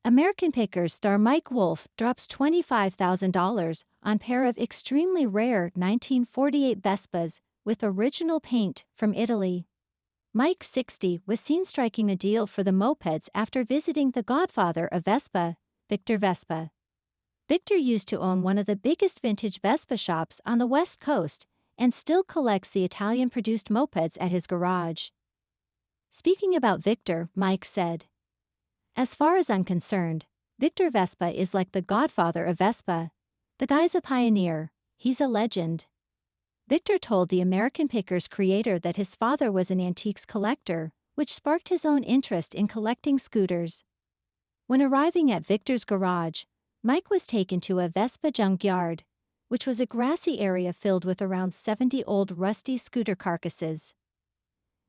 American Pickers star Mike Wolfe drops $25,000 on pair of extremely rare 1948 Vespas with original paint from Italy. Mike, 60, was seen striking a deal for the mopeds after visiting the godfather of Vespa, Victor Vespa. Victor used to own one of the biggest vintage Vespa shops on the West Coast and still collects the Italian-produced mopeds at his garage. Speaking about Victor, Mike said, "As far as I'm concerned, Victor Vespa is like the godfather of Vespa. The guy's a pioneer, he's a legend." Victor told the American Pickers creator that his father was an antiques collector, which sparked his own interest in collecting scooters. When arriving at Victor's garage, Mike was taken to a Vespa junkyard, which was a grassy area filled with around 70 old rusty scooter carcasses.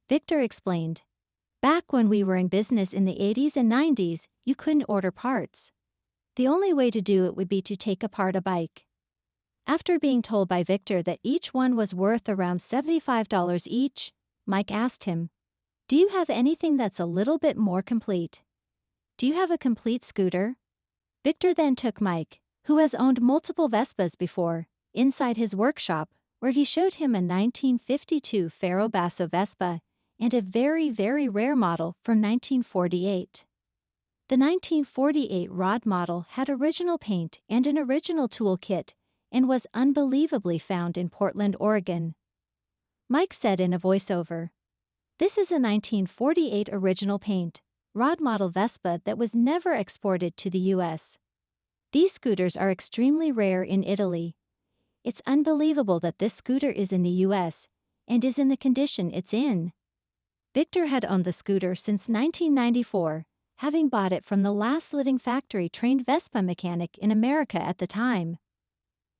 Victor explained, "Back when we were in business in the 80s and 90s, you couldn't order parts. The only way to do it would be to take apart a bike." After being told by Victor that each one was worth around $75 each, Mike asked him, "Do you have anything that's a little bit more complete? Do you have a complete scooter?" Victor then took Mike, who has owned multiple Vespas before, inside his workshop, where he showed him a 1952 Ferro Basso Vespa and a very, very rare model from 1948. The 1948 rod model had original paint and an original toolkit and was unbelievably found in Portland, Oregon. Mike said in a voiceover, "This is a 1948 original paint, rod model Vespa that was never exported to the US. These scooters are extremely rare in Italy. It's unbelievable that this scooter is in the US and is in the condition it's in." Victor had owned the scooter since 1994, having bought it from the last living factory-trained Vespa mechanic in America at the time.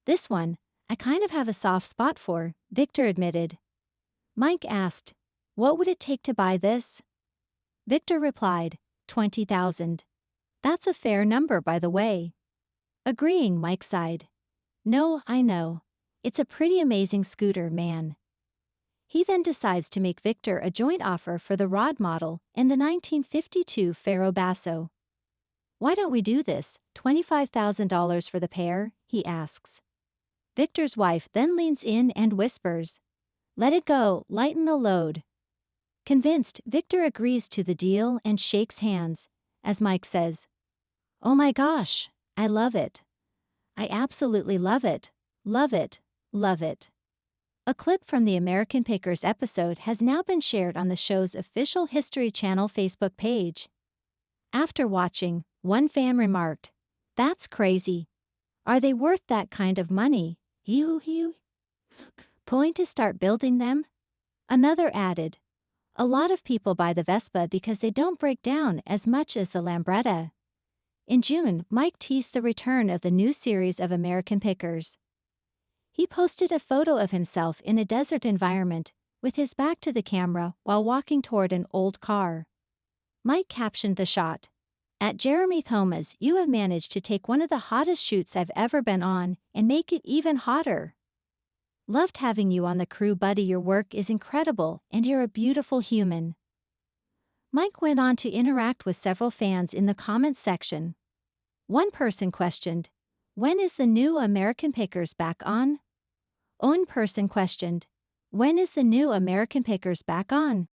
"This one, I kind of have a soft spot for," Victor admitted. Mike asked, "What would it take to buy this?" Victor replied, "$20,000. That's a fair number, by the way." Agreeing, Mike sighed, "No, I know. It's a pretty amazing scooter, man." He then decides to make Victor a joint offer for the rod model and the 1952 Ferro Basso. "Why don't we do this, $25,000 for the pair?" he asks. Victor's wife then leans in and whispers, "Let it go, lighten the load." Convinced, Victor agrees to the deal and shakes hands, as Mike says, "Oh my gosh, I love it. I absolutely love it, love it, love it." A clip from the American Pickers episode has now been shared on the show's official History Channel Facebook page. After watching, one fan remarked, "That's crazy. Are they worth that kind of money? You going to start building them?" Another added, "A lot of people buy the Vespa because they don't break down as much as the Lambretta." In June, Mike teased the return of the new series of American Pickers. He posted a photo of himself in a desert environment, with his back to the camera while walking toward an old car. Mike captioned the shot, "At Jeremy Thomas, you have managed to take one of the hottest shoots I've ever been on and make it even hotter. Loved having you on the crew, buddy. Your work is incredible and you're a beautiful human." Mike went on to interact with several fans in the comments section. One person questioned, "When is the new American Pickers back on?" One person questioned, "When is the new American Pickers back on?"